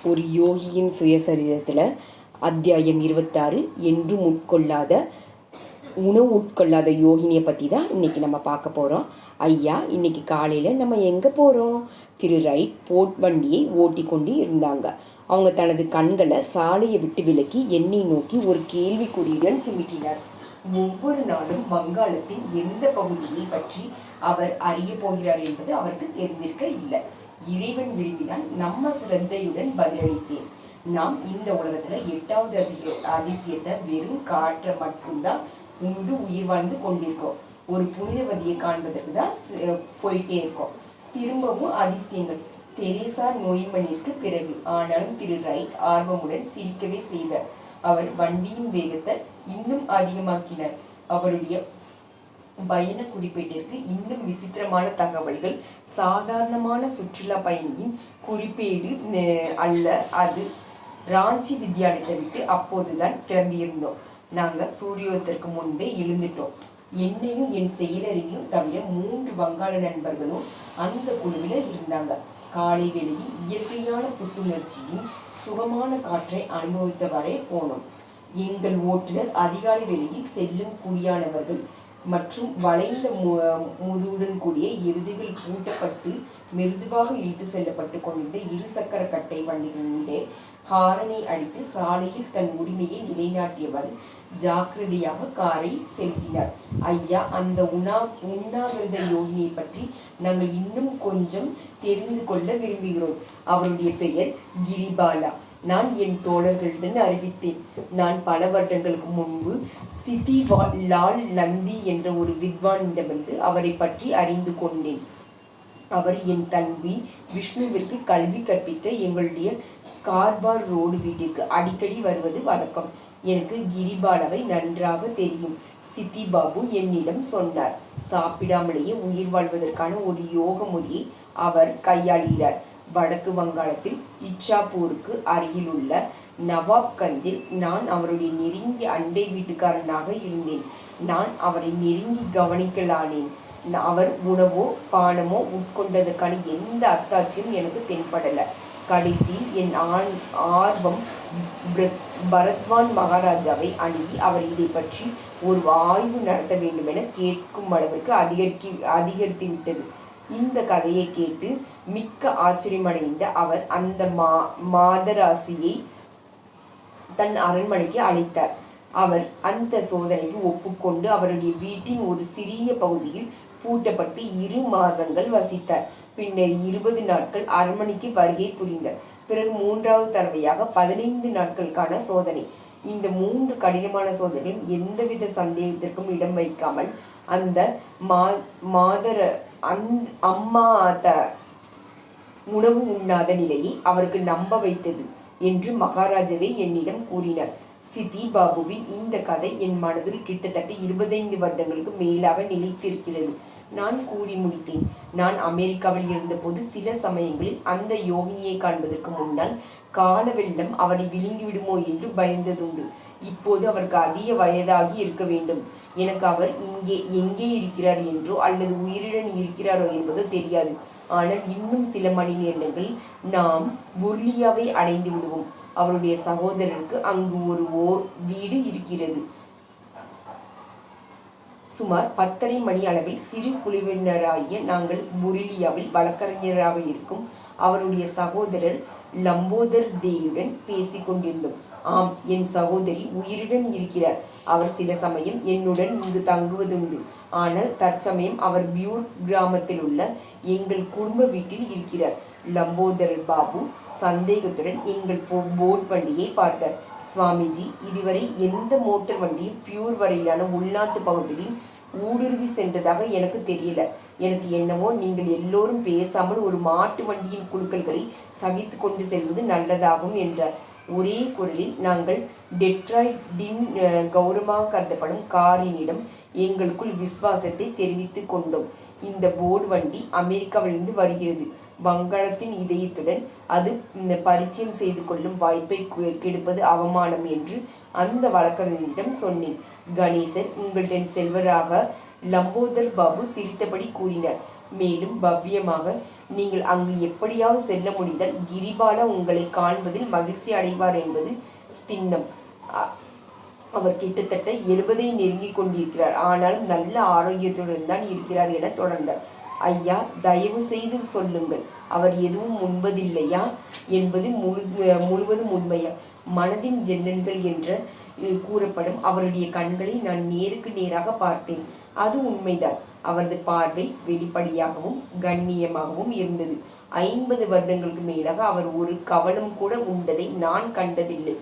ஒரு யோகியின் சுயசரிதத்தில் அத்தியாயம் 26 என்றும் உணவு உட்கொள்ளாத யோகினியை பற்றி தான் இன்றைக்கி நம்ம பார்க்க போகிறோம். ஐயா, இன்றைக்கி காலையில் நம்ம எங்கே போகிறோம்? திரு ரைட் போட் வண்டியை ஓட்டி கொண்டு இருந்தாங்க. அவங்க தனது கண்களை சாலையை விட்டு விலக்கி என்னை நோக்கி ஒரு கேள்விக்குறியுடன் சிமிட்டினார். ஒவ்வொரு நாளும் வங்காளத்தின் எந்த பகுதியை பற்றி அவர் அறிய போகிறார் என்பது அவருக்கு தெரிந்திருக்க இல்லை. இறைவன் விரும்பினால் நம்ம சிரத்தையுடன் பதிலளித்தேன். நாம் இந்த உலகத்துல 8வது அதிசயத்தை வெறும் காற்றை மட்டும்தான் உண்டு உயிர் வாழ்ந்து கொண்டிருக்கோம். ஒரு புனிதவதியை காண்பதற்கு தான் போயிட்டே இருக்கோம். திரும்பவும் அதிசயங்கள். தெரேசா நோய்மணிற்கு பிறகு. ஆனாலும் திரு ரைட் ஆர்வமுடன் சிரிக்கவே செய்தார். அவர் வண்டியின் வேகத்தை இன்னும் அதிகமாக்கினார். அவருடைய பயண குறிப்பீட்டிற்கு இன்னும் விசித்திரமான தகவல்கள். சாதாரணமான சுற்றுலா பயணியின் குறிப்பேடு அல்ல அது. ராஞ்சி வித்யாலயத்தை விட்டு அப்போதுதான் கிளம்பியிருந்தோம். நாங்கள் சூரியோதயத்திற்கு முன்பே எழுந்துட்டோம். என்னையும் என் செயலரையும் தவிர 3 வங்காள நண்பர்களும் அந்த குழுவில் இருந்தாங்க. காலை வேளையில் இயற்கையான புத்துணர்ச்சியின் சுகமான காற்றை அனுபவித்தவரை போனோம். எங்கள் ஓட்டுநர் அதிகாலை வேளையில் செல்லும் குடியானவர்கள் மற்றும் வளைந்த முதுகுடன் கூடிய எருதுகள் பூட்டப்பட்டு மெதுவாக இழுத்து செல்லப்பட்டு கொண்டிருந்த 2 சக்கர கட்டை வண்டிகளிலே ஹாரனை அடித்து சாலையில் தன் உரிமையை நிலைநாட்டியவர் ஜாக்கிரதையாக காரை செலுத்தினார். ஐயா, அந்த உண்ணாவிரத யோகினியை பற்றி நாங்கள் இன்னும் கொஞ்சம் தெரிந்து கொள்ள விரும்புகிறோம். அவருடைய பெயர் கிரிபாலா. நான் என் தோழர்களுடன் அறிவித்தேன். நான் பல வருடங்களுக்கு முன்பு ஸ்திதி லால் நந்தி என்ற ஒரு வித்வானிடமிருந்து அவரை பற்றி அறிந்து கொண்டேன். அவர் என் தம்பி விஷ்ணுவிற்கு கல்வி கற்பிக்க எங்களுடைய கார்பார் ரோடு வீட்டிற்கு அடிக்கடி வருவது வழக்கம். எனக்கு கிரிபாலாவை நன்றாக தெரியும். சித்தி பாபு என்னிடம் சொன்னார். சாப்பிடாமலேயே உயிர் வாழ்வதற்கான ஒரு யோக முறையை அவர் கையாளுகிறார். வடக்கு வங்காளத்தில் இச்சாப்பூருக்கு அருகில் உள்ள நவாப்கஞ்சில் நான் அவருடைய நெருங்கிய அண்டை வீட்டுக்காரனாக இருந்தேன். நான் அவரை நெருங்கி கவனிக்கலானேன். அவர் உணவோ பானமோ உட்கொண்டதற்கான எந்த அத்தாட்சியும் எனக்கு தென்படலை. கடைசியில் என் ஆர்வம் பரத்வான் மகாராஜாவை அணுகி அவர் இதை பற்றி ஒரு ஆய்வு நடத்த வேண்டும் என கேட்கும் அளவுக்கு அதிகரித்து விட்டது. இந்த கதையை கேட்டு மிக்க ஆச்சரியமடைந்த அவர் அந்த மாதராசியை தன் அரண்மனைக்கு அழைத்தார். அவர் அந்த சோதனைக்கு ஒப்புக்கொண்டு அவருடைய வீட்டின் ஒரு சிறிய பகுதியில் பூட்டப்பட்டு 2 மாதங்கள் வசித்தார். பின்னர் 20 நாட்கள் அரண்மனைக்கு வருகை புரிந்தார். பிறகு 3வது தடவையாக 15 நாட்களுக்கான சோதனை. இந்த 3 கடினமான சோதனைகளும் எந்தவித சந்தேகத்திற்கும் இடம் வைக்காமல் அந்த அம்மா உணவு உண்ணாத நிலையை அவருக்கு நம்ப வைத்தது என்று மகாராஜாவே என்னிடம் கூறினார். சித்தி பாபுவின் இந்த கதை என் மனதில் கிட்டத்தட்ட 25 வருடங்களுக்கு மேலாக நிலைத்திருக்கிறது. நான் கூறி முடித்தேன். நான் அமெரிக்காவில் இருந்தபோது சில சமயங்களில் அந்த யோகினியை காண்பதற்கு முன்னால் கால வெள்ளம் அவரை விழுங்கிவிடுமோ என்று பயந்ததுண்டு. இப்போது அவருக்கு அதிக வயதாகி இருக்க வேண்டும். எனக்கு அவர் எங்கே இருக்கிறார் என்றோ அல்லது உயிருடன் இருக்கிறாரோ என்பதோ தெரியாது. ஆனால் இன்னும் சில மணி நேரங்கள் நாம் புர்லியாவை அடைந்து விடுவோம். அவருடைய சகோதரருக்கு அங்கு ஒரு வீடு இருக்கிறது. சுமார் 10:30 மணி அளவில் சிறு குழுவினராகிய நாங்கள் புரிலியாவில் வழக்கறிஞராக இருக்கும் அவருடைய சகோதரர் லம்போதர் தேயுடன் பேசி கொண்டிருந்தோம். ஆம், என் சகோதரி உயிருடன் இருக்கிறார். அவர் சில சமயம் என்னுடன் இங்கு தங்குவதுண்டு. ஆனால் தற்சமயம் அவர் பியூர் கிராமத்தில் உள்ள எங்கள் குடும்ப வீட்டில் இருக்கிறார். லம்போதர் பாபு சந்தேகத்துடன் எங்கள் போட் வண்டியை பார்த்தார். சுவாமிஜி, இதுவரை எந்த மோட்டார் வண்டியும் பியூர் வரையிலான உள்நாட்டு பகுதியில் ஊடுருவி சென்றதாக எனக்கு தெரியல. எனக்கு என்னவோ நீங்கள் எல்லோரும் பேசாமல் ஒரு மாட்டு வண்டியின் குழுக்களை சகித்து கொண்டு செல்வது நல்லதாகும் என்றார். ஒரே குரலில் நாங்கள் டெட்ராய்டின் கௌரவமாக கருதப்படும் காரினிடம் எங்களுக்குள் விசுவாசத்தை தெரிவித்து கொண்டோம். இந்த போர்டு வண்டி அமெரிக்காவிலிருந்து வருகிறது. வங்காளத்தின் இதயத்துடன் அது பரிச்சயம் செய்து கொள்ளும் வாய்ப்பை கெடுப்பது அவமானம் என்று அந்த வழக்கறிஞரிடம் சொன்னேன். கணேசன் உங்களுடன் செல்வராக லம்போதர் பாபு சிரித்தபடி கூறினார். மேலும் பவ்யமாக நீங்கள் அங்கு எப்படியாவது செல்ல முடிந்தால் கிரிபாலா உங்களை காண்பதில் மகிழ்ச்சி அடைவார் என்பது திண்ணம். அவர் கிட்டத்தட்ட 70 நெருங்கி கொண்டிருக்கிறார். ஆனாலும் நல்ல ஆரோக்கியத்துடன் தான் இருக்கிறார் என தொடர்ந்தார். ஐயா, தயவு செய்து சொல்லுங்கள், அவர் எதுவும் உண்பதில்லையா என்பது முழுவதும் உண்மையா? மனதின் ஜன்னல்கள் என்ற கூறப்படும் அவருடைய கண்களை நான் நேருக்கு நேராக பார்த்தேன். அது உண்மைதான். அவரது பார்வை வெளிப்படையாகவும் கண்ணியமாகவும் இருந்தது. 50 வருடங்களுக்கு மேலாக அவர் ஒரு கவலம் கூட உண்டதை நான் கண்டதில்லை.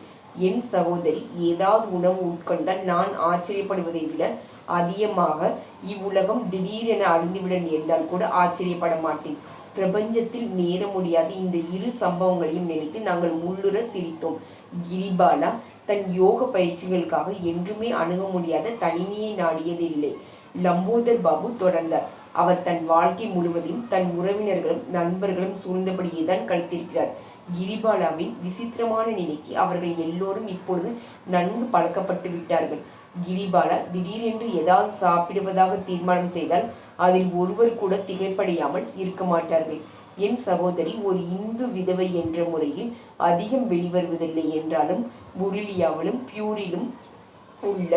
என் சகோதரி ஏதாவது உணவு உட்கொண்டால் நான் ஆச்சரியப்படுவதை விட அதிகமாக இவ்வுலகம் திடீரென அழிந்துவிட நேர்ந்தால் கூட ஆச்சரியப்பட மாட்டேன். பிரபஞ்சத்தில் நேர முடியாத இந்த இரு சம்பவங்களையும் நினைத்து நாங்கள் உள்ளுர சிரித்தோம். கிரிபாலா தன் யோக பயிற்சிகளுக்காக என்றுமே அணுக முடியாத தனிமையை நாடியதில்லை. லம்போதர் பாபு தொடர்ந்தார். அவர் தன் வாழ்க்கை முழுவதையும் தன் உறவினர்களும் நண்பர்களும் சூழ்ந்தபடியே தான் கழித்திருக்கிறார். கிரிபாலாவின் விசித்திரமான நிலைக்கு அவர்கள் எல்லோரும் இப்பொழுது நன்கு பழக்கப்பட்டு விட்டார்கள். கிரிபாலா திடீரென்று ஏதாவது சாப்பிடுவதாக தீர்மானம் செய்தால் அதில் ஒருவர் கூட திகைப்படையாமல் இருக்க மாட்டார்கள். என் சகோதரி ஒரு இந்து விதவை என்ற முறையில் அதிகம் வெளிவருவதில்லை என்றாலும் புருலியாவிலும் பியூரிலும் உள்ள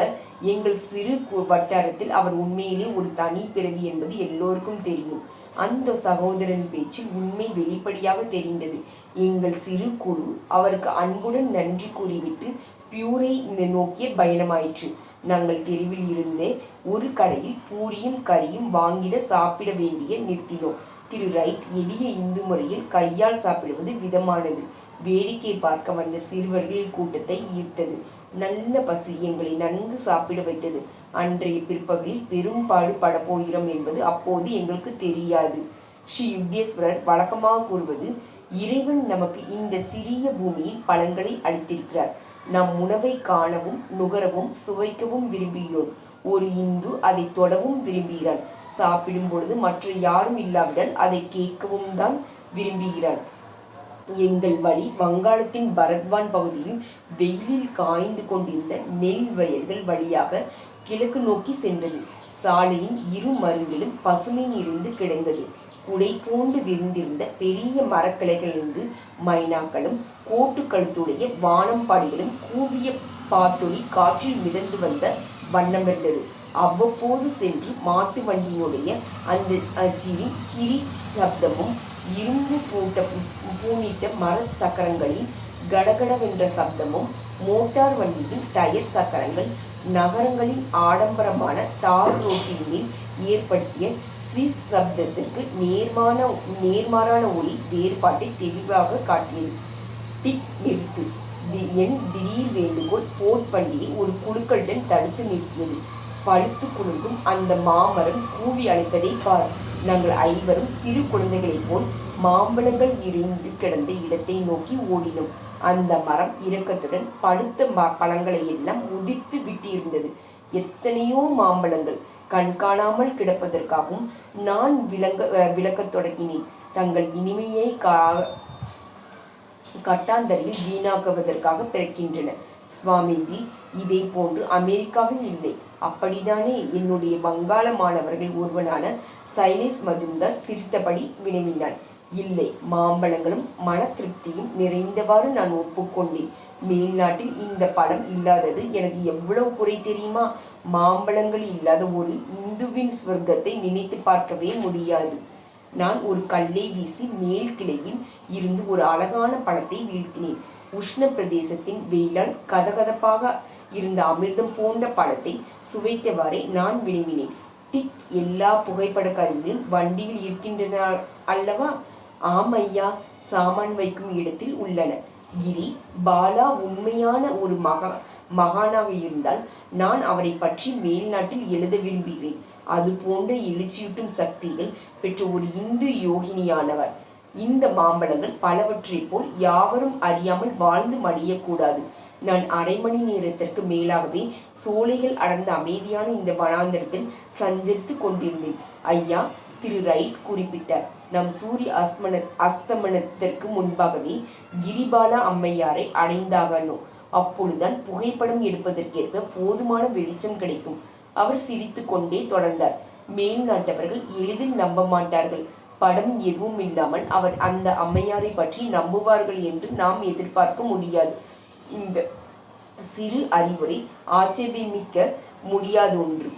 எங்கள் சிறு வட்டாரத்தில் அவர் உண்மையிலே ஒரு தனி பிறவி என்பது எல்லோருக்கும் தெரியும். அந்த சகோதரன் பேச்சில் உண்மை வெளிப்படையாக தெரிந்தது. எங்கள் சிறு குழு அவருக்கு அன்புடன் நன்றி கூறிவிட்டு பியூரை நோக்கிய பயணமாயிற்று. நாங்கள் தெருவில் இருந்தே ஒரு கடையில் பூரியும் கறியும் வாங்கிட சாப்பிட வேண்டிய நிறுத்தினோம். திரு ரைட் எளிய இந்து முறையில் கையால் சாப்பிடுவது விதமானது. வேடிக்கை பார்க்க வந்த சிறுவர்கள் கூட்டத்தை ஈர்த்தது. நல்ல பசி எங்களை நன்கு சாப்பிட வைத்தது. அன்றைய பிற்பகலில் பெரும்பாடு படப்போகிறோம் என்பது அப்போது எங்களுக்கு தெரியாது. ஸ்ரீ யுக்தேஸ்வரர் வழக்கமாக கூறுவது, இறைவன் நமக்கு இந்த சிறிய பூமியில் பலன்களை அளித்திருக்கிறார். நம் உணவை காணவும் நுகரவும் சுவைக்கவும் விரும்புகிறோம். ஒரு இந்து அதை தொடவும் விரும்புகிறான். சாப்பிடும் பொழுது மற்ற யாரும் இல்லாவிட்டால் அதை கேட்கவும் தான் விரும்புகிறான். எங்கள் வழி வங்காளத்தின் பரத்வான் பகுதியில் வெயிலில் காய்ந்து கொண்டிருந்த நெல் வயல்கள் வழியாக கிழக்கு நோக்கி சென்றது. சாலையின் இரு மருங்கிலும் பசுமை நிறைந்து கிடந்தது. குடை போன்று விரிந்திருந்த பெரிய மரக்கிளைகளிலிருந்து மைனாக்களும் கோட்டு கழுத்துடைய வானம்பாடிகளும் கூவிய பாட்டொலி காற்றில் மிதந்து வந்த வண்ணம் இருந்தது. அவ்வப்போது சென்று மாட்டு வண்டியினுடைய அந்த அச்சியின் கிரீச் சப்தமும் இரும்பு பூணிட்ட மர சக்கரங்களில் கடகடவென்ற சப்தமும் மோட்டார் வண்டியின் டயர் சக்கரங்கள் நகரங்களின் ஆடம்பரமான தார் ரோட்டின் மேல் ஏற்படுத்திய ஸ்விஸ் சப்தத்திற்கு நேர்மாறான ஒளி வேறுபாட்டை தெளிவாக காட்டியது. டிக் நிறுத்து! என் திடீர் வேண்டுகோள் போட் வண்டியை ஒரு குழுக்களுடன் தடுத்து நிறுத்தியது. பழுத்து குலுங்கும் அந்த மாமரம் கூவி அழைப்பதை பார். நாங்கள் ஐவரும் சிறு குழந்தைகளைப் போல் மாம்பழங்கள் இறைந்து கிடந்த இடத்தை நோக்கி ஓடினோம். அந்த மரம் இரக்கத்துடன் பழுத்த பழங்களை எல்லாம் உதிர்த்து விட்டிருந்தது. எத்தனையோ மாம்பழங்கள் கண்காணாமல் கிடப்பதற்காகவும் நான் விளக்கத் தொடங்கினேன். தங்கள் இனிமையை கட்டாந்தரையில் வீணாக்குவதற்காக பிறக்கின்றன. சுவாமிஜி, இதே போன்று அமெரிக்காவில் இல்லை, அப்படித்தானே? என்னுடைய வங்காள மாணவர்கள் ஒருவனான சைலேஷ் மஜும்தார் சிரித்தபடி வினவினான். இல்லை, மாம்பழங்களும் மன திருப்தியும் நிறைந்தவாறு நான் ஒப்புக்கொண்டேன். மேல்நாட்டில் இந்த பழம் இல்லாதது எனக்கு எவ்வளவு குறை தெரியுமா? மாம்பழங்கள் இல்லாத ஒரு இந்துவின் ஸ்வர்க்கத்தை நினைத்து பார்க்கவே முடியாது. நான் ஒரு கல்லை வீசி மேல் கிளையில் இருந்து ஒரு அழகான பழத்தை வீழ்த்தினேன். உஷ்ண பிரதேசத்தின் வெயிலால் கதகதப்பாக இருந்த அமிர்தம் போன்ற பழத்தை சுவைத்தவாறே நான் வினவினேன். டிக், எல்லா புகைப்பட கருவிகளும் வண்டியில் இருக்கின்றன அல்லவா? ஆமையா, சாமான் வைக்கும் இடத்தில் உள்ளன. கிரி பாலா உண்மையான ஒரு மகானாக இருந்தால் நான் அவரை பற்றி மேல்நாட்டில் எழுத விரும்புகிறேன். அது போன்ற எழுச்சியூட்டும் சக்திகள் பெற்ற ஒரு இந்து யோகினியானவர். இந்த மாம்பழங்கள் பலவற்றை போல் யாவரும் அறியாமல் வாழ்ந்து மடியக்கூடாது. நான் அரை மணி நேரத்திற்கு மேலாகவே சோலைகள் அடர்ந்த அமைதியான இந்த வனாந்தரத்தில் சஞ்சரித்து கொண்டிருந்தேன். ஐயா, திரு ரைட் குறிப்பிட்டார். நம் சூரிய அஸ்தமனத்திற்கு முன்பாகவே கிரிபாலா அம்மையாரை அடைந்தாகணும். அப்பொழுதுதான் புகைப்படம் எடுப்பதற்கேற்ப போதுமான வெளிச்சம் கிடைக்கும். அவர் சிரித்து கொண்டே தொடர்ந்தார். மேல்நாட்டவர்கள் எளிதில் நம்ப மாட்டார்கள். படம் எதுவும் இல்லாமல் அவர் அந்த அம்மையாரை பற்றி நம்புவார்கள் என்று நாம் எதிர்பார்க்க முடியாது. இந்த சிறு அறிவுரை ஆட்சேபமிக்க முடியாத ஒன்று.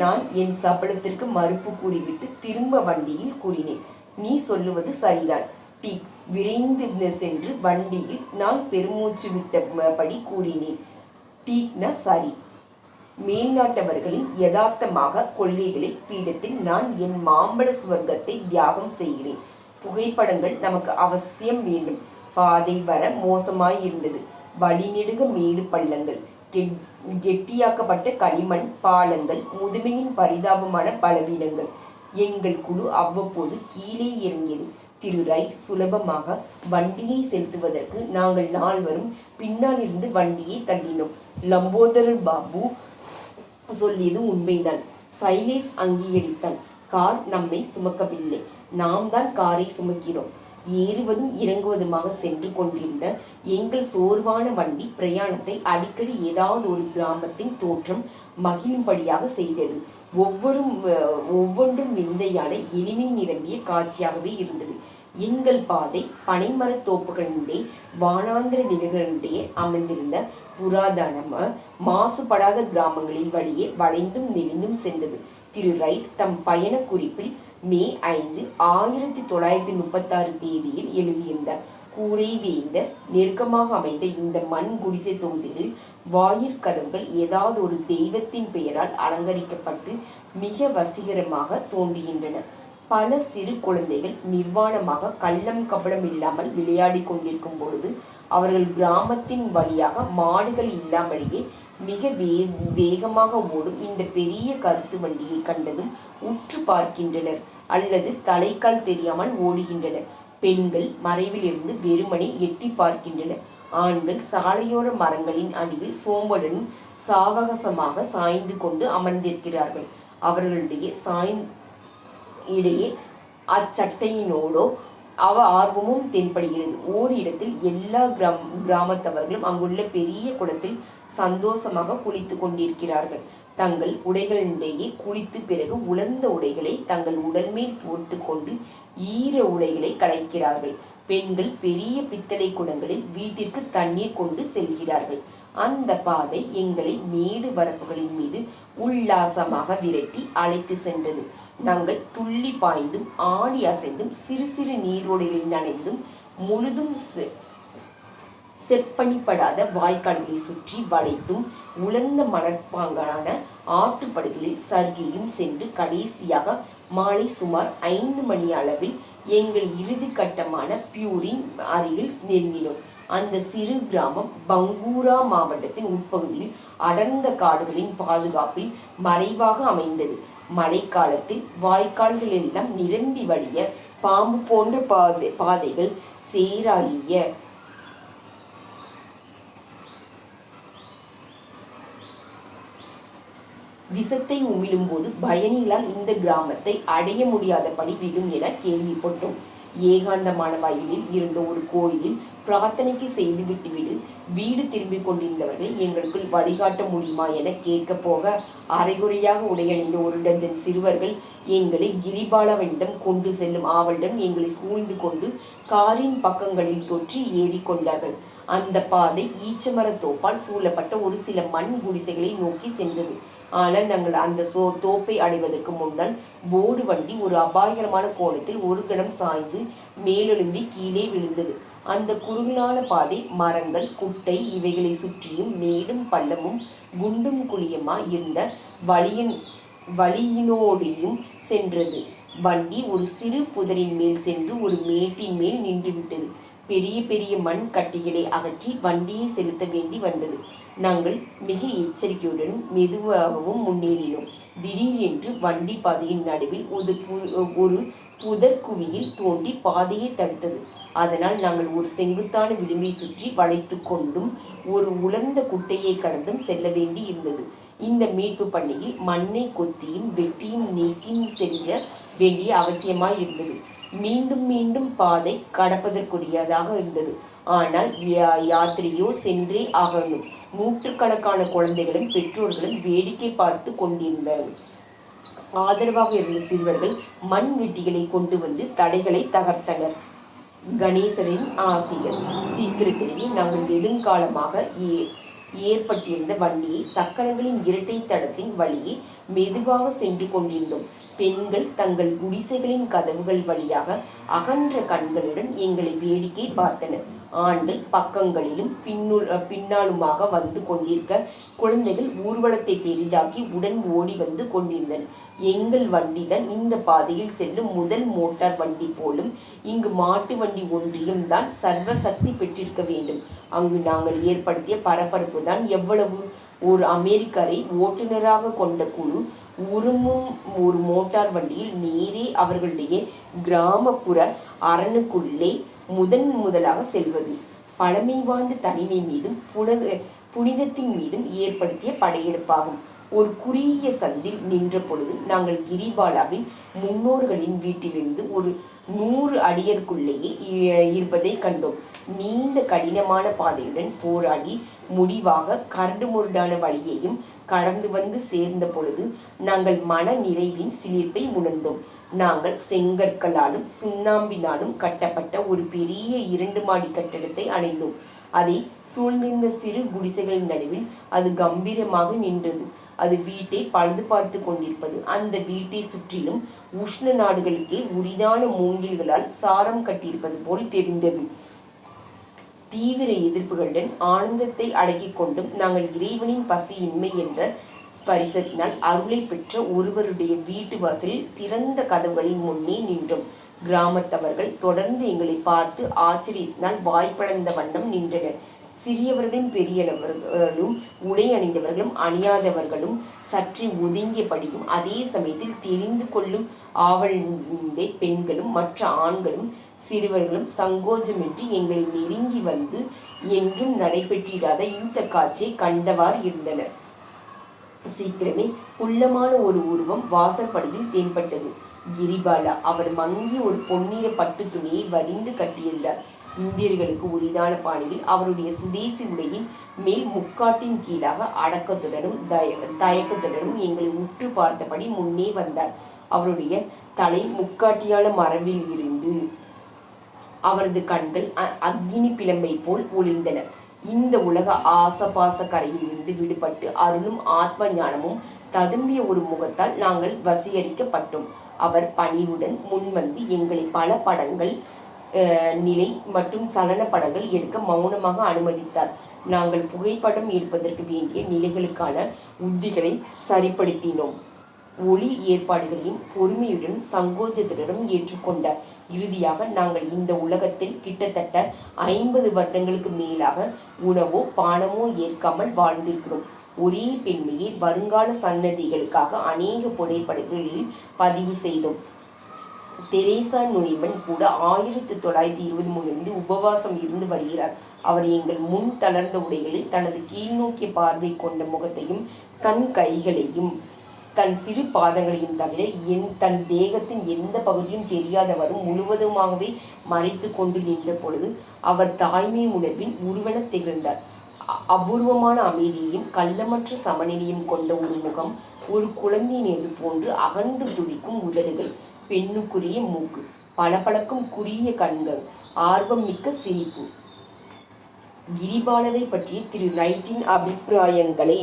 நான் என் சபலத்திற்கு மறுப்பு கூறிவிட்டு திரும்ப வண்டியில் கூறினேன். நீ சொல்லுவது சரிதான் டி. விரைந்து சென்று வண்டியில் நான் பெருமூச்சு விட்டபடி கூறினேன். டீக்னா சரி. மேல்நாட்டவர்களின் யதார்த்தமாக கொள்கைகளை பீடத்தில் நான் என் மாம்பழ சுவர்க்கத்தை தியாகம் செய்கிறேன். புகைப்படங்கள் நமக்கு அவசியம் வேண்டும். பாதை வர மோசமாயிருந்தது. வழிநெடுக மேடு பள்ளங்கள், கெட்டியாக்கப்பட்ட களிமண் பாலங்கள், முதுமையின் பரிதாபமான பலவீனங்கள். எங்கள் குழு அவ்வப்போது கீழே இறங்கியது. திரு ரைட் சுலபமாக வண்டியை செலுத்துவதற்கு நாங்கள் நால்வரும் பின்னால் இருந்து வண்டியை தள்ளினோம். லம்போதரன் பாபு சொல்லியது உண்மைதான். சைலேஷ் அங்கீகரித்தான். கார் நம்மை சுமக்கவில்லை, நாம் தான் காரை சுமக்கிறோம். ஏறுவதும் இறங்குவதுமாக சென்று கொண்டிருந்த எங்கள் சோர்வான வண்டி பிரயாணத்தை அடிக்கடி ஏதாவது ஒரு கிராமத்தின் தோற்றம் மகிழும்படியாக செய்தது. ஒவ்வொன்றும் விந்தையான எளிமை நிரம்பிய காட்சியாகவே இருந்தது. எங்கள் பாதை பனைமரத் தோப்புகளினுடைய வானாந்திர நிலங்களிடையே அமைந்திருந்த புராதனம மாசுபடாத கிராமங்களின் வழியே வளைந்தும் நெளிந்தும் சென்றது. திரு ரைட் தம் பயண குறிப்பில் மே 5, 1936 தேதியில் எழுதியிருந்தார். கூரை வேய்ந்த நெருக்கமாக அமைந்த இந்த மண் குடிசை தொகுதிகளில் வாயிற்கதவுகள் ஏதாவது ஒரு தெய்வத்தின் பெயரால் அலங்கரிக்கப்பட்டு மிக வசீகரமாக தோன்றுகின்றன. பல சிறு குழந்தைகள் நிர்வாணமாக கள்ளம் கபடம் இல்லாமல் விளையாடி கொண்டிருக்கும் பொழுது அவர்கள் கிராமத்தின் வழியாக மாடுகள் இல்லாமலேயே மிக வேகமாக ஓடும் இந்த பெரிய கருத்து வண்டியை கண்டதும் உற்று பார்க்கின்றனர் அல்லது தலைக்கால் தெரியாமல் ஓடுகின்றனர். பெண்கள் மறைவிலிருந்து வெறுமனே எட்டி பார்க்கின்றனர். ஆண்கள் சாலையோர மரங்களின் அடியில் சோம்பலுடன் சாவகாசமாக சாய்ந்து கொண்டு அமர்ந்திருக்கிறார்கள். அவர்களுடைய இடையே அச்சட்டையினோடோ ஆர்வமும் தென்படுகிறது. ஓரிடத்தில் எல்லா கிராமத்தவர்களும் அங்குள்ள பெரிய குளத்தில் சந்தோஷமாக குளித்து கொண்டிருக்கிறார்கள். தங்கள் உடைகளிடையே குளித்து பிறகு உலர்ந்த உடைகளை தங்கள் உடல் மேல் போர்த்து கொண்டு ஈர உடைகளை களைக்கிறார்கள். பெண்கள் பெரிய பித்தளை குடங்களில் வீட்டிற்கு தண்ணீர் கொண்டு செல்கிறார்கள். அந்த பாதை எங்களை மேடு வரப்புகளின் மீது உல்லாசமாக விரட்டி அழைத்து சென்றது. நாங்கள் துள்ளி பாய்ந்தும் ஆடி அசைந்தும் சிறு சிறு நீரோடைகளில் நனைந்தும் முழுதும் செப்பனிப்படாத வாய்க்கால்களை சுற்றி வளைத்தும் உலர்ந்த மணற்பாங்கான ஆற்றுப்படுகையில் சருகியும் சென்று கடைசியாக மாலை சுமார் 5 மணி அளவில் எங்கள் இறுதி கட்டமான பியூரின் அருகில் நெருங்கினோம். அந்த சிறு கிராமம் பங்கூரா மாவட்டத்தின் உட்பகுதியில் அடர்ந்த காடுகளின் பாதுகாப்பில் மறைவாக அமைந்தது. மழைக்காலத்தில் வாய்க்கால்கள் எல்லாம் நிரம்பி வழிய பாம்பு போன்ற பாதைகள் சேராகிய விஷத்தை உமிழும் போது பயணிகளால் இந்த கிராமத்தை அடைய முடியாதபடி விடும் என கேள்விப்பட்டோம். ஏகாந்தமான வயலில் இருந்த ஒரு கோயிலில் பிரார்த்தனைக்கு செய்து விட்டுவிடு வீடு திரும்பிக் கொண்டிருந்தவர்கள் எங்களுக்குள் வழிகாட்ட முடியுமா என கேட்க போக அரைகுறையாக உடையணிந்த 1 டஜன் சிறுவர்கள் எங்களை கிரிபாலவனிடம் கொண்டு செல்லும் ஆவலுடன் எங்களை சூழ்ந்து கொண்டு காரின் பக்கங்களில் தொற்றி ஏறிக்கொண்டார்கள். அந்த பாதை ஈச்சமரத் தோப்பால் சூழப்பட்ட ஒரு சில மண் குடிசைகளை நோக்கி சென்றது. ஆனால் நாங்கள் அந்த தோப்பை அடைவதற்கு முன்னால் போர்டு வண்டி ஒரு அபாயகரமான கோணத்தில் ஒரு கணம் சாய்ந்து மேலெழும்பி கீழே விழுந்தது. அந்த குறுகலான பாதை மரங்கள் குட்டை இவைகளை சுற்றியும் மேடும் பள்ளமும் குண்டும் குழியுமா இருந்த வழியினோடையும் சென்றது. வண்டி ஒரு சிறு புதரின் மேல் சென்று ஒரு மேட்டின் மேல் நின்றுவிட்டது. பெரிய பெரிய மண் கட்டிகளை அகற்றி வண்டியை செலுத்த வேண்டி வந்தது. நாங்கள் மிக எச்சரிக்கையுடனும் மெதுவாகவும் முன்னேறினோம். திடீரென்று வண்டி பாதையின் நடுவில் ஒரு புதற்குவியில் தோன்றி பாதையை தடுத்தது. அதனால் நாங்கள் ஒரு செங்குத்தான விளிம்பை சுற்றி வளைத்து கொண்டும் ஒரு உலர்ந்த குட்டையை கடந்தும் செல்ல வேண்டி இருந்தது. இந்த மீட்பு பணியில் மண்ணை கொத்தியும் வெட்டியும் நீக்கியும் செல்ல வேண்டிய அவசியமாய் இருந்தது. மீண்டும் மீண்டும் பாதை கடப்பதற்குரியதாக இருந்தது. ஆனால் யாத்திரையோ சென்றே ஆகணும். நூற்றுக்கணக்கான குழந்தைகளும் பெற்றோர்களும் வேடிக்கை பார்த்து கொண்டிருந்தார்கள். ஆதரவாக இருந்த சிறுவர்கள் மண் வெட்டிகளை கொண்டு வந்து தடைகளை தகர்த்தனர். கணேசரின் ஆசிரியர் சீக்கிரத்திலேயே நாங்கள் நெடுங்காலமாக ஏற்பட்டிருந்த வண்டியை சக்கரங்களின் இரட்டை தடத்தின் வழியே மெதுவாக சென்று கொண்டிருந்தோம். பெண்கள் தங்கள் குடிசைகளின் கதவுகள் வழியாக அகன்ற கண்களுடன் எங்களை வேடிக்கை பார்த்தனர். ஆண்கள் பக்கங்களிலும் பின்னாலுமாக வந்து கொண்டிருக்க, குழந்தைகள் ஊர்வலத்தை பெரிதாக்கி உடன் ஓடி வந்து கொண்டிருந்தனர். எங்கள் வண்டிதான் இந்த பாதையில் செல்லும் முதல் மோட்டார் வண்டி போலும். இங்கு மாட்டு வண்டி ஒன்றியம் தான் சர்வசக்தி பெற்றிருக்க வேண்டும். அங்கு நாங்கள் ஏற்படுத்திய பரபரப்பு தான் எவ்வளவு! ஒரு அமெரிக்கரை ஓட்டுநராக கொண்ட குழு உருமும் ஒரு மோட்டார் வண்டியில் நேரே அவர்களுடைய கிராமப்புற அரணுக்குள்ளே முதலாக செல்வது பழமை வாய்ந்த தனிமை மீதும் புனிதத்தின் மீதும் ஏற்படுத்திய படையெடுப்பாகும். ஒரு குறுகிய சந்தில் நின்ற பொழுது நாங்கள் கிரிபாலாவின் முன்னோர்களின் வீட்டிலிருந்து ஒரு 100 அடியருக்குள்ளேயே இருப்பதை கண்டோம். நீண்ட கடினமான பாதையுடன் போராடி முடிவாக கரடுமுரடான வழியையும் கடந்து வந்து சேர்ந்த பொழுது நாங்கள் மன நிறைவின் சிலிர்ப்பை உணர்ந்தோம். நாங்கள் செங்கற்களாலும் சுண்ணாம்பினாலும் கட்டப்பட்ட ஒரு பெரிய 2 மாடி கட்டடத்தை அடைந்தோம். அதை சூழ்ந்திருந்த சிறு குடிசைகளின் நடுவில் அது கம்பீரமாக நின்றது. அது வீட்டை பழுது பார்த்து கொண்டிருப்பது. அந்த வீட்டை சுற்றிலும் உஷ்ண நாடுகளுக்கே உரிதான மூங்கில்களால் சாரம் கட்டியிருப்பது போல் தெரிந்தது. தீவிர எதிர்ப்புகளுடன் ஆனந்தத்தை அடக்கிக் கொண்டும் நாங்கள் இறைவனின் பசியின்மை என்ற ஸ்பரிசத்தினால் அருளை பெற்ற ஒருவருடைய வீட்டு வாசலில் திறந்த கதவுகளின் முன்னே நின்றோம். கிராமத்தவர்கள் தொடர்ந்து எங்களை பார்த்து ஆச்சரியத்தினால் வாய்ப்பளந்த வண்ணம் நின்றனர். சிறியவர்களும் பெரியவர்களும் உடை அணிந்தவர்களும் அணியாதவர்களும் சற்று ஒதுங்கியபடியும் அதே சமயத்தில் தெரிந்து கொள்ளும் ஆவல் பெண்களும் மற்ற ஆண்களும் சிறுவர்களும் சங்கோஜமின்றி எங்களை நெருங்கி வந்து என்றும் நடைபெற்றிராத இந்த காட்சியை கண்டவாறு இருந்தனர். சீக்கிரமே குள்ளமான ஒரு உருவம் வாசற்படியில் தென்பட்டது. கிரிபாலா. அவர் மங்கி ஒரு பொன்னிற பட்டு துணியை வரிந்து கட்டியிருந்தார். இந்தியர்களுக்கு உரிதான பாணியில் அவருடைய சுதேசி உடையின் மேல் முக்காட்டின் கீழாக அடக்கத்துடனும் தயக்கத்துடனும் எங்களை உற்று பார்த்தபடி முன்னே வந்தார். அவருடைய தலை முக்காட்டியான மரபில் இருந்து அவரது கண்கள் அக்னி பிளம்பை போல் ஒளிர்ந்தன. இந்த உலக ஆசபாச கரையிலிருந்து விடுபட்டு அருளும் ஆத்ம ஞானமும் ததும்பிய ஒரு முகத்தால் நாங்கள் வசீகரிக்கப்பட்டோம். அவர் பணிவுடன் முன்வந்து எங்களை பல படங்கள், நிலை மற்றும் சலன படங்கள் எடுக்க மௌனமாக அனுமதித்தார். நாங்கள் புகைப்படம் எடுப்பதற்கு வேண்டிய நிலைகளுக்கான உத்திகளை சரிப்படுத்தினோம். ஒளி ஏற்பாடுகளையும் பொறுமையுடன் சங்கோஜத்துடனும் ஏற்றுக்கொண்டார். இறுதியாக நாங்கள் இந்த உலகத்தில் கிட்டத்தட்ட 50 வருடங்களுக்கு மேலாக உணவோ பானமோ ஏற்காமல் வாழ்ந்திருக்கிறோம். ஒரே பெண்மையை வருங்கால சன்னதிகளுக்காக அநேக புகைப்படங்களில் பதிவு செய்தோம். தெரேசா நோய்மன் கூட 1923 உபவாசம் இருந்து வருகிறார். அவர் எங்கள் முன் தளர்ந்த உடைகளில் தனது கீழ்நோக்கிய பார்வை கொண்ட முகத்தையும் தன் கைகளையும் தன் சிறு பாதங்களையும் தவிர தன் தேகத்தின் எந்த பகுதியும் தெரியாதவரும் முழுவதுமாகவே மறைத்து கொண்டு நின்ற பொழுது அவர் தாய்மை உணர்வின் உருவென திகழ்ந்தார். அபூர்வமான அமைதியையும் கள்ளமற்ற சமநிலையும் கொண்ட ஒரு முகம், ஒரு குழந்தையினது போன்று அகன்று துடிக்கும் உதடுகள், பெண்ணுக்குரிய மூக்கு, பளபளக்கும் குறுகிய கண்கள், ஆர்வம் மிக்க சிரிப்பு. கிரிபாலவை பற்றிய திரு ரைட்டின் அபிப்பிராயங்களை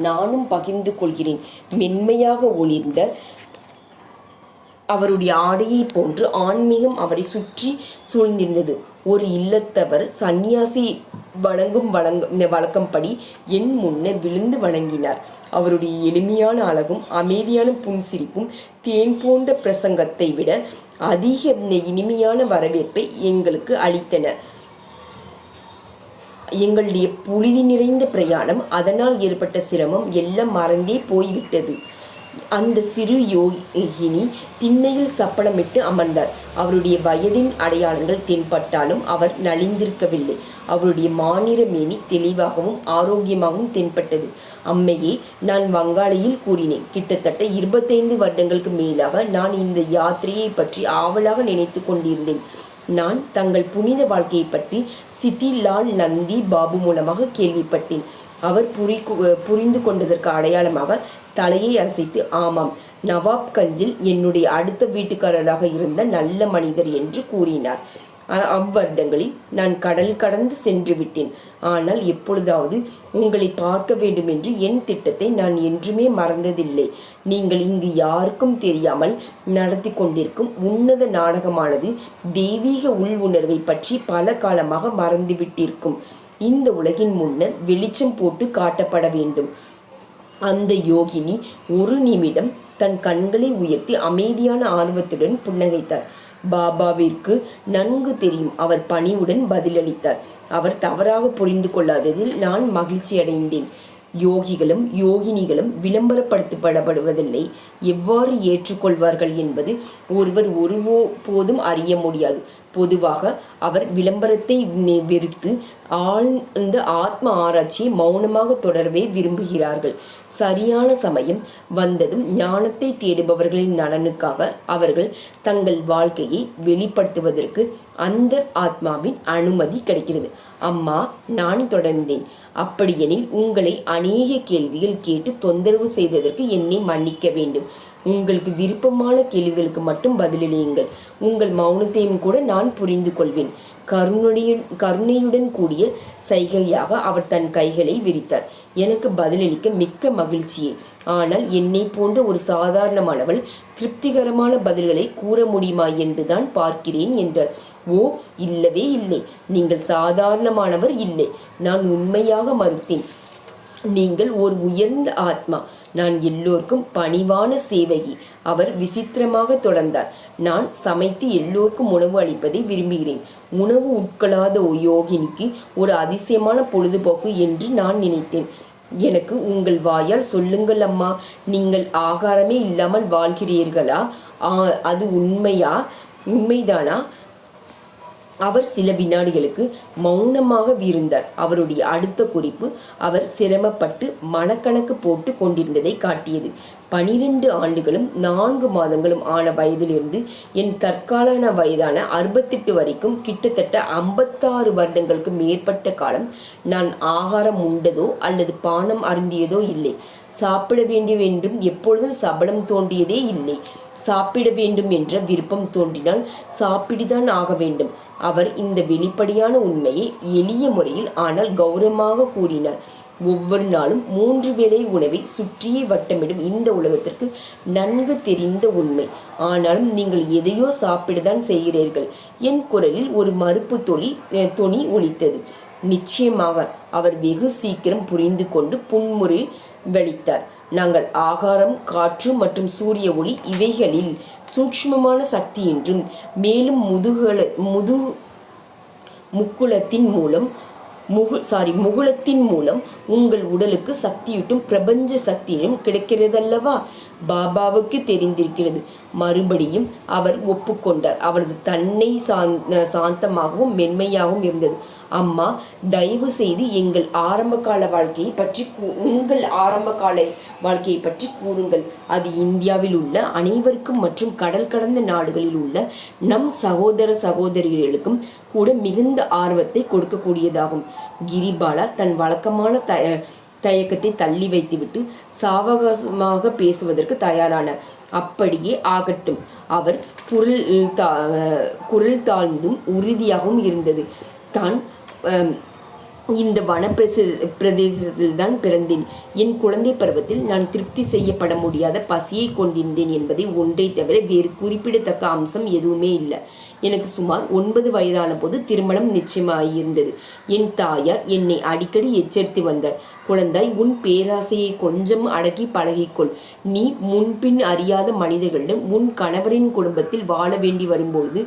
நானும் பகிர்ந்து கொள்கிறேன். மென்மையாக ஒளிர்ந்த அவருடைய ஆடையை போன்று ஆன்மீகம் அவரை சுற்றி சூழ்ந்திருந்தது. ஒரு இல்லத்தவர் சந்நியாசி வணங்கும் வழக்கம்படி என் முன்னர் விழுந்து வணங்கினார். அவருடைய எளிமையான அழகும் அமைதியான புன்சிரிப்பும் தேன் போன்ற பிரசங்கத்தை விட அதிக இனிமையான வரவேற்பை எங்களுக்கு அளித்தன. எங்களுடைய புழுதி நிறைந்த பிரயாணம், அதனால் ஏற்பட்ட சிரமம் எல்லாம் மறந்தே போய்விட்டது. அந்த சிறு யோகினி திண்ணையில் சப்பளமிட்டு அமர்ந்தார். அவருடைய வயதின் அடையாளங்கள் தென்பட்டாலும் அவர் நலிந்திருக்கவில்லை. அவருடைய மாநிற மேனி தெளிவாகவும் ஆரோக்கியமாகவும் தென்பட்டது. அம்மையே, நான் வங்காளியில் கூறினேன். கிட்டத்தட்ட 25 வருடங்களுக்கு மேலாக நான் இந்த யாத்திரையை பற்றி ஆவலாக நினைத்து கொண்டிருந்தேன். நான் தங்கள் புனித வாழ்க்கையை பற்றி சித்திலால் நந்தி பாபு மூலமாக கேள்விப்பட்டேன். அவர் புரிந்து கொண்டதற்கு அடையாளமாக தலையை அசைத்து, ஆமாம், நவாப்கஞ்சில் என்னுடைய அடுத்த வீட்டுக்காரராக இருந்த நல்ல மனிதர் என்று கூறினார். அவ்வருடங்களில் நான் கடல் கடந்து சென்று விட்டேன். ஆனால் எப்பொழுதாவது உங்களை பார்க்க வேண்டும் என்று என் திட்டத்தை நான் என்றுமே மறந்ததில்லை. நீங்கள் இங்கு யாருக்கும் தெரியாமல் நடத்தி கொண்டிருக்கும் உன்னத நாடகமானது தெய்வீக உள் உணர்வை பற்றி பல காலமாக மறந்துவிட்டிருக்கும். இந்த உலகின் முன்னர் வெளிச்சம் போட்டு காட்டப்பட வேண்டும். அந்த யோகினி ஒரு நிமிடம் தன் கண்களை உயர்த்தி அமைதியான ஆர்வத்துடன் புன்னகைத்தார். பாபாவிற்கு நன்கு தெரியும். அவர் பணிவுடன் பதிலளித்தார். அவர் தவறாக புரிந்து கொள்ளாததில் நான் மகிழ்ச்சி அடைந்தேன். யோகிகளும் யோகினிகளும் விளம்பரப்படுத்தப்படுவதில்லை. எவ்வாறு ஏற்றுக்கொள்வார்கள் என்பது ஒருவர் ஒருபோதும் அறிய முடியாது. பொதுவாக அவர் விளம்பரத்தை வெறுத்து ஆழ்ந்த ஆத்ம ஆராய்ச்சியை மௌனமாக தொடரவே விரும்புகிறார்கள். சரியான சமயம் வந்ததும் ஞானத்தை தேடுபவர்களின் நலனுக்காக அவர்கள் தங்கள் வாழ்க்கையை வெளிப்படுத்துவதற்கு அந்த ஆத்மாவின் அனுமதி கிடைக்கிறது. அம்மா, நான் தொடர்ந்தேன். அப்படியெனில் உங்களை அநேக கேள்விகள் கேட்டு தொந்தரவு செய்ததற்கு என்னை மன்னிக்க வேண்டும். உங்களுக்கு விருப்பமான கேள்விகளுக்கு மட்டும் பதிலளியுங்கள். உங்கள் மௌனத்தையும் கூட நான் புரிந்து கொள்வேன். கருணையுடன் கூடிய சைகையாக அவர் தன் கைகளை விரித்தார். எனக்கு பதிலளிக்க மிக்க மகிழ்ச்சியே. ஆனால் என்னை போன்ற ஒரு சாதாரணமானவள் திருப்திகரமான பதில்களை கூற முடியுமா என்றுதான் பார்க்கிறேன் என்றார். ஓ, இல்லவே இல்லை. நீங்கள் சாதாரணமானவர் இல்லை. நான் உண்மையாக மறுத்தேன். நீங்கள் ஒரு உயர்ந்த ஆத்மா. நான் எல்லோருக்கும் பணிவான சேவகி. அவர் விசித்திரமாக தொடர்ந்தார். நான் சமைத்து எல்லோருக்கும் உணவு அளிப்பதை விரும்புகிறேன். உணவு உட்கொள்ளாத யோகினிக்கு ஒரு அதிசயமான பொழுதுபோக்கு என்று நான் நினைத்தேன். எனக்கு உங்கள் வாயால் சொல்லுங்கள் அம்மா, நீங்கள் ஆகாரமே இல்லாமல் வாழ்கிறீர்களா? அது உண்மைதானா? அவர் சில வினாடிகளுக்கு மௌனமாக இருந்தார். அவருடைய அடுத்த குறிப்பு அவர் சிரமப்பட்டு மனக்கணக்கு போட்டு கொண்டிருந்ததை காட்டியது. 12 ஆண்டுகளும் 4 மாதங்களும் ஆன வயதிலிருந்து என் தற்கால வயதான 68 வரைக்கும் கிட்டத்தட்ட 56 வருடங்களுக்கு மேற்பட்ட காலம் நான் ஆகாரம் உண்டதோ அல்லது பானம் அருந்தியதோ இல்லை. சாப்பிட வேண்டும் என்றும் எப்பொழுதும் சபலம் தோன்றியதே இல்லை. சாப்பிட வேண்டும் என்ற விருப்பம் தோன்றினால் சாப்பிடுதான் ஆக வேண்டும். அவர் இந்த வெளிப்படையான உண்மையை எளிய முறையில் ஆனால் கௌரவமாக கூறினார். ஒவ்வொரு நாளும் 3 வேளை உணவை சுற்றியே வட்டமிடும் இந்த உலகத்திற்கு நன்கு தெரிந்த உண்மை. ஆனாலும் நீங்கள் எதையோ சாப்பிடத்தான் செய்கிறீர்கள். என் குரலில் ஒரு மறுப்பு தொனி ஒலித்தது. நிச்சயமாக அவர் வெகு சீக்கிரம் புரிந்து கொண்டு புன்முறை வலித்தார். நாங்கள் ஆகாரம், காற்று மற்றும் சூரிய ஒளி இவைகளில் சூக்ஷ்மமான சக்தி என்றும், மேலும் முகுளத்தின் மூலம் உங்கள் உடலுக்கு சக்தியூட்டும் பிரபஞ்ச சக்தியும் கிடைக்கிறதல்லவா? பாபாவுக்கு தெரிந்திருக்கிறது. மறுபடியும் அவர் ஒப்புக்கொண்டார். அவரது தன்னை சாந்தமாகவும் மென்மையாகவும் இருந்தது. அம்மா, தயவு செய்து உங்கள் ஆரம்பகால வாழ்க்கையை பற்றி கூறுங்கள். அது இந்தியாவில் உள்ள அனைவருக்கும் மற்றும் கடல் கடந்த நாடுகளில் உள்ள நம் சகோதரிகளுக்கும் கூட மிகுந்த ஆர்வத்தை கொடுக்கக்கூடியதாகும். கிரிபாலா தன் வழக்கமான தயக்கத்தை தள்ளி வைத்துவிட்டு சாவகாசமாக பேசுவதற்கு தயாரானார். அப்படியே ஆகட்டும். அவர் குரல் தாழ்ந்தும் உறுதியாகவும் இருந்தது. தான் இந்த பிரதேசத்தில்தான் பிறந்தேன். என் குழந்தை பருவத்தில் நான் திருப்தி செய்யப்பட முடியாத பசியை கொண்டிருந்தேன் என்பதை ஒன்றை தவிர வேறு குறிப்பிடத்தக்க அம்சம் எதுவுமே இல்லை. எனக்கு சுமார் 9 வயதான போது திருமணம் நிச்சயமாயிருந்தது. என் தாயார் என்னை அடிக்கடி எச்சரித்து வந்தார். குழந்தாய், உன் பேராசையை கொஞ்சம் அடக்கி பழகிக்கொள். நீ முன்பின் அறியாத மனிதர்களிடம் உன் கணவரின் குடும்பத்தில் வாழ வேண்டி வரும்பொழுது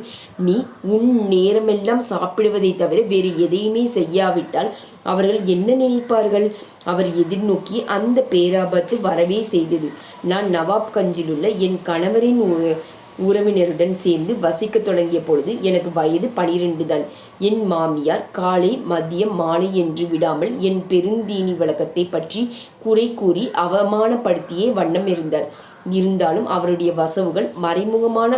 நீ உன் நேரமெல்லாம் சாப்பிடுவதை தவிர வேறு எதையுமே செய்யாவிட்டால் அவர்கள் என்ன நினைப்பார்கள்? அவர் எதிர்நோக்கி அந்த பேராபத்து வரவே செய்தது. நான் நவாப்கஞ்சிலுள்ள என் கணவரின் உறவினருடன் சேர்ந்து வசிக்க தொடங்கிய பொழுது எனக்கு வயது 12 தான். என் மாமியார் காலை, மதியம், மாலை என்று விடாமல் என் பெருந்தீனி வழக்கத்தை பற்றி குறை கூறி அவமானப்படுத்தியே வண்ணம் இருந்தாலும் அவருடைய வசவுகள் மறைமுகமான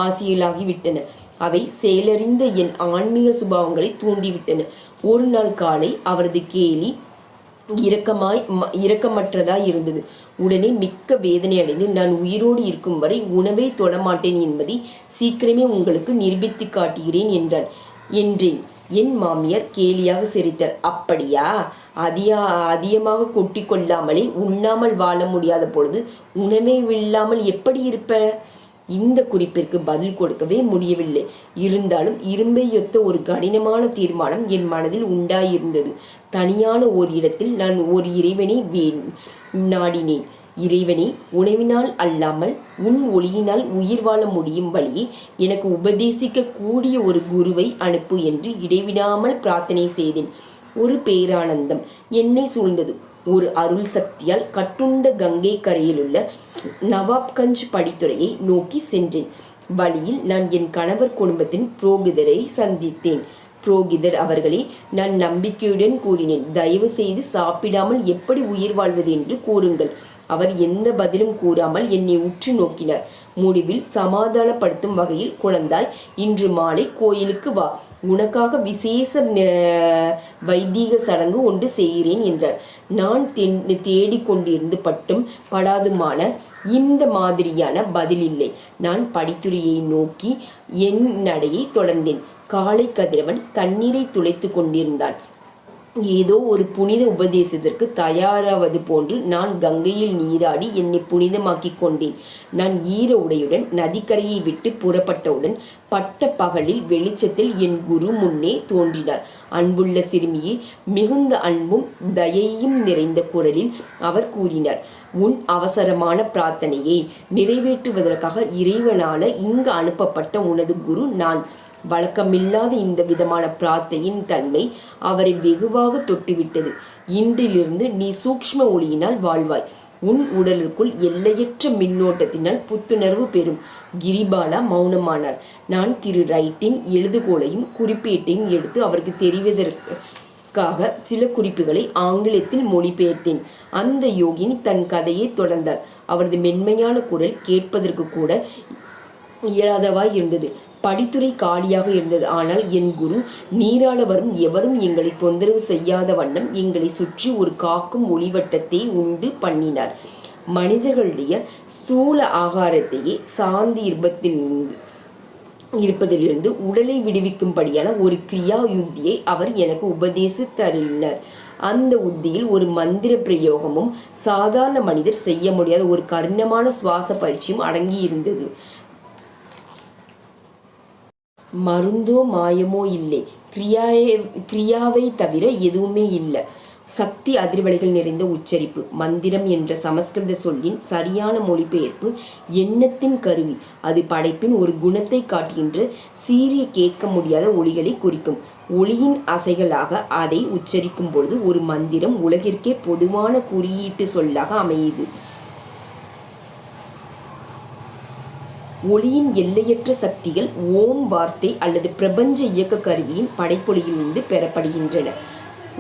ஆசைகளாகிவிட்டன. அவை செயலறிந்த என் ஆன்மீக சுபாவங்களை தூண்டிவிட்டன. ஒரு நாள் காலை அவரது கேலி இரக்கமற்றதாய் இருந்தது. உடனே மிக்க வேதனை அடைந்து, நான் உயிரோடு இருக்கும் வரை உணவை தொடமாட்டேன் என்பதை சீக்கிரமே உங்களுக்கு நிரூபித்து காட்டுகிறேன் என்றேன். என் மாமியார் கேலியாக சிரித்தார். அப்படியா? அதிகமாக கொட்டி கொள்ளாமலே உண்ணாமல் வாழ முடியாத பொழுது உணவே இல்லாமல் எப்படி இருப்ப? இந்த குறிப்பிற்கு பதில் கொடுக்கவே முடியவில்லை. இருந்தாலும் இரும்பை ஒத்த ஒரு கடினமான தீர்மானம் என் மனதில் உண்டாயிருந்தது. தனியான ஓர் இடத்தில் நான் ஒரு இறைவனை நாடினேன். இறைவனே, உணவினால் அல்லாமல் உன் ஒளியினால் உயிர் வாழ முடியும் வழியை எனக்கு உபதேசிக்க கூடிய ஒரு குருவை அனுப்பு என்று இடைவிடாமல் பிரார்த்தனை செய்தேன். ஒரு பேரானந்தம் என்னை சூழ்ந்தது. ஒரு அருள் சக்தியால் கட்டுண்ட கங்கை கரையிலுள்ள நவாப்கஞ்ச் படித்துறையை நோக்கி சென்றேன். வழியில் நான் என் கணவர் குடும்பத்தின் புரோகிதரை சந்தித்தேன். புரோகிதர் அவர்களே, நான் நம்பிக்கையுடன் கூறினேன், தயவு செய்து சாப்பிடாமல் எப்படி உயிர் வாழ்வது என்று கூறுங்கள். அவர் எந்த பதிலும் கூறாமல் என்னை உற்று நோக்கினார். முடிவில் சமாதானப்படுத்தும் வகையில், குழந்தாய், இன்று மாலை கோயிலுக்கு வா, உனக்காக விசேஷ வைதீக சடங்கு ஒன்று செய்கிறேன் என்றார். நான் தேடிக்கொண்டிருந்து பட்டும் படாதுமான இந்த மாதிரியான பதில் இல்லை. நான் படித்துறையை நோக்கி என் நடையை தொடர்ந்தேன். காலை கதிரவன் தண்ணீரை துளைத்து கொண்டிருந்தான். ஏதோ ஒரு புனித உபதேசத்திற்கு தயாராவது போன்று நான் கங்கையில் நீராடி என்னை புனிதமாக்கி கொண்டேன். நான் ஈர உடையுடன் நதிக்கரையை விட்டு புறப்பட்டவுடன் பட்ட பகலில் வெளிச்சத்தில் என் குரு முன்னே தோன்றினார். அன்புள்ள சிறுமியை மிகுந்த அன்பும் தயையும் நிறைந்த குரலில் அவர் கூறினார், உன் அவசரமான பிரார்த்தனையை நிறைவேற்றுவதற்காக இறைவனால இங்கு அனுப்பப்பட்ட உனது குரு நான். வழக்கமில்லாத இந்த விதமான பிரார்த்தையின் தன்மை அவரை வெகுவாக தொட்டுவிட்டது. இன்றிலிருந்து நீ சூக்ஷ்ம ஒளியினால் வாழ்வாய். உன் உடலுக்குள் எல்லையற்ற மின்னோட்டத்தினால் புத்துணர்வு பெறும். கிரிபாலா மௌனமானார். நான் திரு ரைட்டின் எழுதுகோளையும் குறிப்பேட்டையும் எடுத்து அவருக்கு தெரிவதற்காக சில குறிப்புகளை ஆங்கிலத்தில் மொழிபெயர்த்தேன். அந்த யோகினி தன் கதையை தொடர்ந்தார். அவரது மென்மையான குரல் கேட்பதற்கு கூட இயலாதவாய் இருந்தது. படித்துறை காலியாக இருந்தது. ஆனால் என் குரு, நீராட வரும் எவரும் எங்களை தொந்தரவு செய்யாத வண்ணம் எங்களை சுற்றி ஒரு காக்கும் ஒளிவட்டத்தை உண்டு பண்ணினார். மனிதர்களுடைய ஸ்தூல ஆகாரத்தையே சாந்தி இருப்பதிலிருந்து உடலை விடுவிக்கும்படியான ஒரு கிரியா யுத்தியை அவர் எனக்கு உபதேசித்தருளினார். அந்த உத்தியில் ஒரு மந்திர பிரயோகமும் சாதாரண மனிதர் செய்ய முடியாத ஒரு கடினமான சுவாச பயிற்சியும் அடங்கியிருந்தது. மருந்தோ மாயமோ இல்லை, கிரியாவை தவிர எதுவுமே இல்லை. சக்தி அதிர்வலைகள் நிறைந்த உச்சரிப்பு. மந்திரம் என்ற சமஸ்கிருத சொல்லின் சரியான மொழிபெயர்ப்பு எண்ணத்தின் கருவி. அது படைப்பின் ஒரு குணத்தை காட்டுகின்ற சீரிய கேட்க முடியாத ஒலிகளை குறிக்கும். ஒளியின் அசைகளாக அதை உச்சரிக்கும் பொழுது ஒரு மந்திரம் உலகிற்கே பொதுவான குறியீட்டு சொல்லாக அமையுது. ஒளியின் எல்லையற்ற சக்திகள் ஓம் வார்த்தை அல்லது பிரபஞ்ச இயக்க கருவியின் படைப்பொலியிலிருந்து பெறப்படுகின்றன.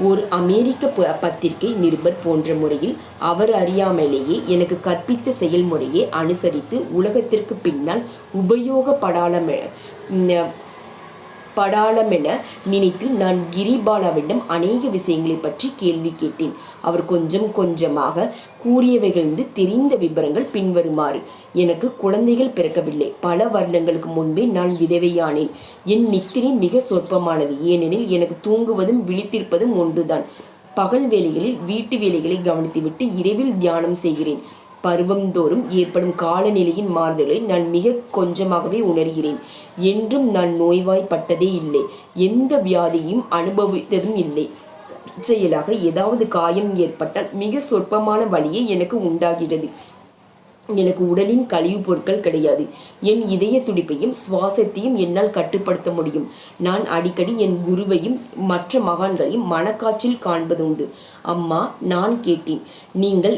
ஒரு அமெரிக்க பத்திரிகை நிருபர் போன்ற முறையில் அவர் அறியாமலேயே எனக்கு கற்பித்த செயல்முறையை அனுசரித்து உலகத்திற்கு பின்னால் உபயோகப்படாலமென நினைத்து நான் கிரிபாலாவிடம் அநேக விஷயங்களை பற்றி கேள்வி கேட்டேன். அவர் கொஞ்சம் கொஞ்சமாக கூறியவைகளிலிருந்து தெரிந்த விபரங்கள் பின்வருமாறு. எனக்கு குழந்தைகள் பிறக்கவில்லை. பல வருடங்களுக்கு முன்பே நான் விதவையானேன். என் நித்திரை மிக சொற்பமானது. ஏனெனில் எனக்கு தூங்குவதும் விழித்திருப்பதும் ஒன்றுதான். பகல் வேளைகளில் வீட்டு வேலைகளை கவனித்துவிட்டு இரவில் தியானம் செய்கிறேன். பருவந்தோறும் ஏற்படும் காலநிலையின் மாறுதல்களை நான் மிக கொஞ்சமாகவே உணர்கிறேன். என்றும் நான் நோய்வாய்ப்பட்டதே இல்லை. எந்த வியாதியையும் அனுபவித்ததும் இல்லை. செயலாக ஏதாவது காயம் ஏற்பட்டால் மிக சொற்பமான வலியே எனக்கு உண்டாகிறது. எனக்கு உடலின் கழிவுப் பொருட்கள் கிடையாது. என் இதய துடிப்பையும் சுவாசத்தையும் என்னால் கட்டுப்படுத்த முடியும். நான் அடிக்கடி என் குருவையும் மற்ற மகான்களையும் மனக்காய்ச்சல் காண்பதுண்டு. அம்மா, நான் கேட்டேன், நீங்கள்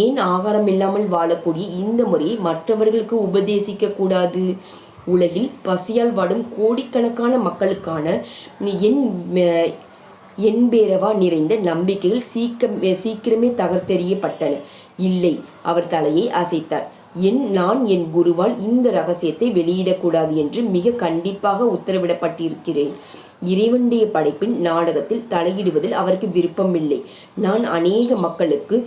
ஏன் ஆகாரமில்லாமல் வாழக்கூடிய இந்த முறையை மற்றவர்களுக்கு உபதேசிக்க கூடாது? உலகில் பசியால் வாடும் கோடிக்கணக்கான மக்களுக்கான என்பேரவா நிறைந்த நம்பிக்கைகள் சீக்கிரமே தகர்த்தெறியப்பட்டன. இல்லை, அவர் தலையை அசைத்தார். நான் என் குருவால் இந்த ரகசியத்தை வெளியிடக்கூடாது என்று மிக கண்டிப்பாக உத்தரவிடப்பட்டிருக்கிறேன். இறைவனுடைய படைப்பின் நாடகத்தில் தலையிடுவதில் அவருக்கு விருப்பமில்லை. நான் அநேக மக்களுக்கு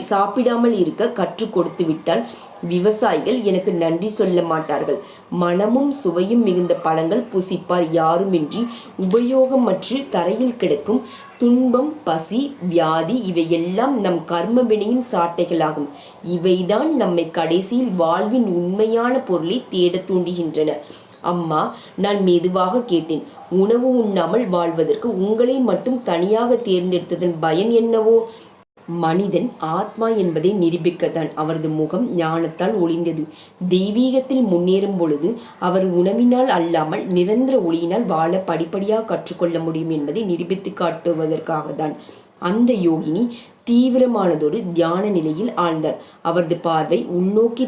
சாப்பிடாமல் இருக்க கற்றுக் கொடுத்து விட்டால் விவசாயிகள் எனக்கு நன்றி சொல்ல மாட்டார்கள். மனமும் சுவையும் மிகுந்த பழங்கள் புசிப்பார் யாருமின்றி உபயோகமற்று தரையில் கிடக்கும் துன்பம், பசி, வியாதி இவையெல்லாம் நம் கர்ம வினையின் சாட்டைகளாகும். இவைதான் நம்மை கடைசியில் வாழ்வின் உண்மையான பொருளை தேட தூண்டுகின்றன. அம்மா, நான் மெதுவாக கேட்டேன். உணவு உண்ணாமல் வாழ்வதற்கு உங்களை மட்டும் தனியாக தேர்ந்தெடுத்ததன் பயன் என்னவோ? மனிதன் ஆத்மா என்பதை நிரூபிக்கத்தான். அவரது முகம் ஞானத்தால் ஒளிந்தது. தெய்வீகத்தில் முன்னேறும் பொழுது அவர் உணவினால் அல்லாமல் நிரந்தர ஒளியினால் வாழ படிப்படியாக கற்றுக்கொள்ள முடியும் என்பதை நிரூபித்து காட்டுவதற்காகத்தான். அந்த யோகினி தீவிரமானதொரு தியான நிலையில் ஆழ்ந்தார். அவரது பார்வை உள்நோக்கி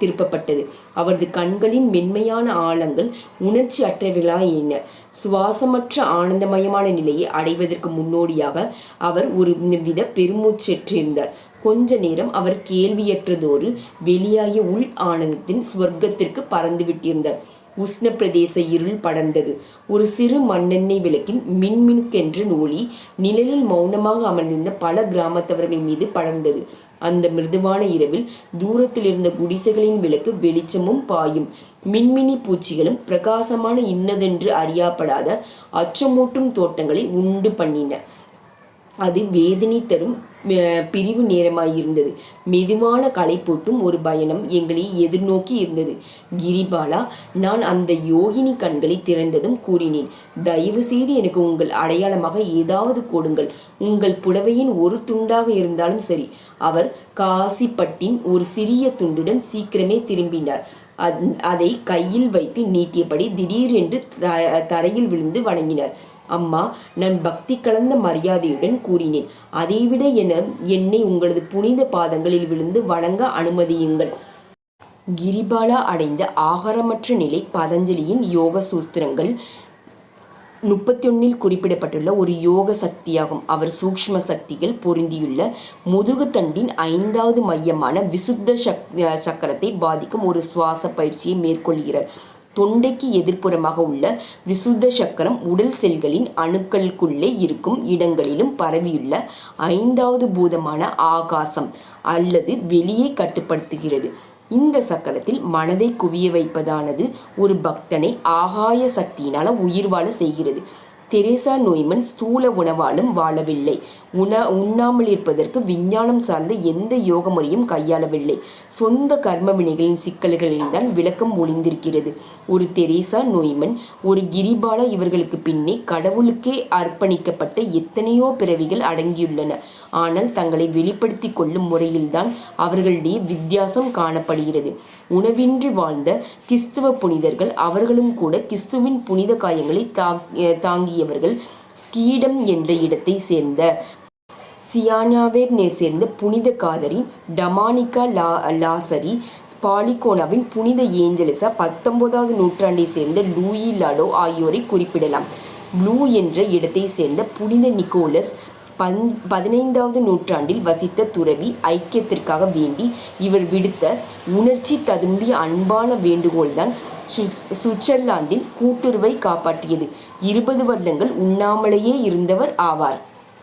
திருப்பப்பட்டது. அவரது கண்களின் மென்மையான ஆழங்கள் உணர்ச்சி அற்றவைகளாயின. சுவாசமற்ற ஆனந்தமயமான நிலையை அடைவதற்கு முன்னோடியாக அவர் ஒரு வித பெருமூச்செற்றிருந்தார். கொஞ்ச நேரம் அவர் கேள்வியற்றதொரு வெளியாகிய உள் ஆனந்தத்தின் சுவர்க்கத்திற்கு பறந்து விட்டிருந்தார். உஷ்ண பிரதேச இருள் படர்ந்தது. ஒரு சிறு மண்ணெண்ணெய் விளக்கின் மின்மினுக்கென்ற ஒளி நிழலில் மௌனமாக அமர்ந்திருந்த பல கிராமத்தவர்கள் மீது படர்ந்தது. அந்த மிருதுவான இரவில் தூரத்தில் இருந்த குடிசைகளின் விளக்கு வெளிச்சமும் பாயும் மின்மினி பூச்சிகளும் பிரகாசமான இன்னதென்று அறியாப்படாத அச்சமூட்டும் தோட்டங்களை உண்டு பண்ணின. அது வேதனை தரும் பிரிவு நேரமாயிருந்தது. மெதுவான களைப்பூட்டும் ஒரு பயணம் எங்களை எதிர்நோக்கி இருந்தது. கிரிபாலா, நான் அந்த யோகினி கண்களை திறந்ததும் கூறினேன், தயவு செய்து எனக்கு உங்கள் அடையாளமாக ஏதாவது கொடுங்கள். உங்கள் புடவையின் ஒரு துண்டாக இருந்தாலும் சரி. அவர் காசிப்பட்டின் ஒரு சிறிய துண்டுடன் சீக்கிரமே திரும்பினார். அதை கையில் வைத்து நீட்டியபடி திடீரென்று தரையில் விழுந்து வணங்கினார். அம்மா, நான் பக்தி கலந்த மரியாதையுடன் கூறினேன், அதைவிட என்னை உங்களது புனித பாதங்களில் விழுந்து வணங்க அனுமதியுங்கள். கிரிபாலா அடைந்த ஆகாரமற்ற நிலை பதஞ்சலியின் யோக சூத்திரங்கள் 31 குறிப்பிடப்பட்டுள்ள ஒரு யோக சக்தியாகும். அவர் சூக்ஷ்ம சக்திகள் பொருந்தியுள்ள முதுகு தண்டின் 5வது மையமான விசுத்த சக்கரத்தை பாதிக்கும் ஒரு சுவாச பயிற்சியை மேற்கொள்கிறார். தொண்டைக்கு எதிர்ப்புறமாக உள்ள விசுத்த சக்கரம் உடல் செல்களின் அணுக்களுக்குள்ளே இருக்கும் இடங்களிலும் பரவியுள்ள 5வது பூதமான ஆகாசம் அல்லது வெளியை கட்டுப்படுத்துகிறது. இந்த சக்கரத்தில் மனதை குவிய வைப்பதானது ஒரு பக்தனை ஆகாய சக்தியினால் உயிர் வாழ செய்கிறது. தெரேசா நோய்மன் ஸ்தூல உணவாலும் வாழவில்லை. உண்ணாமல் இருப்பதற்கு விஞ்ஞானம் சார்ந்த எந்த யோக முறையும் கையாளவில்லை. சொந்த கர்ம வினைகளின் சிக்கல்களில்தான் விளக்கம் ஒளிந்திருக்கிறது. ஒரு தெரேசா நோய்மன், ஒரு கிரிபாலா இவர்களுக்கு பின்னே கடவுளுக்கே அர்ப்பணிக்கப்பட்ட எத்தனையோ பிறவிகள் அடங்கியுள்ளன. ஆனால் தங்களை வெளிப்படுத்தி கொள்ளும் முறையில்தான் அவர்களுடைய வித்தியாசம் காணப்படுகிறது. உணவின்றி வாழ்ந்த கிறிஸ்துவ புனிதர்கள் அவர்களும் கூட கிறிஸ்துவின் புனித காயங்களை தாங்கியவர்கள். ஸ்கீடம் என்ற இடத்தை சேர்ந்த சியானாவே சேர்ந்த புனித காதரின் டமானிகா லாசரி, பாலிகோனாவின் புனித ஏஞ்சலிசா, 19வது நூற்றாண்டை சேர்ந்த லூயி லாடோ ஆகியோரை குறிப்பிடலாம். ப்ளூ என்ற இடத்தை சேர்ந்த புனித நிக்கோலஸ் 15வது நூற்றாண்டில் வசித்த துறவி. ஐக்கியத்திற்காக வேண்டி இவர் விடுத்த உணர்ச்சி ததும்பிய அன்பான வேண்டுகோள்தான் சுவிட்சர்லாந்தின் கூட்டுறவை காப்பாற்றியது. 20 வருடங்கள் உண்ணாமலேயே இருந்தவர் ஆவார்.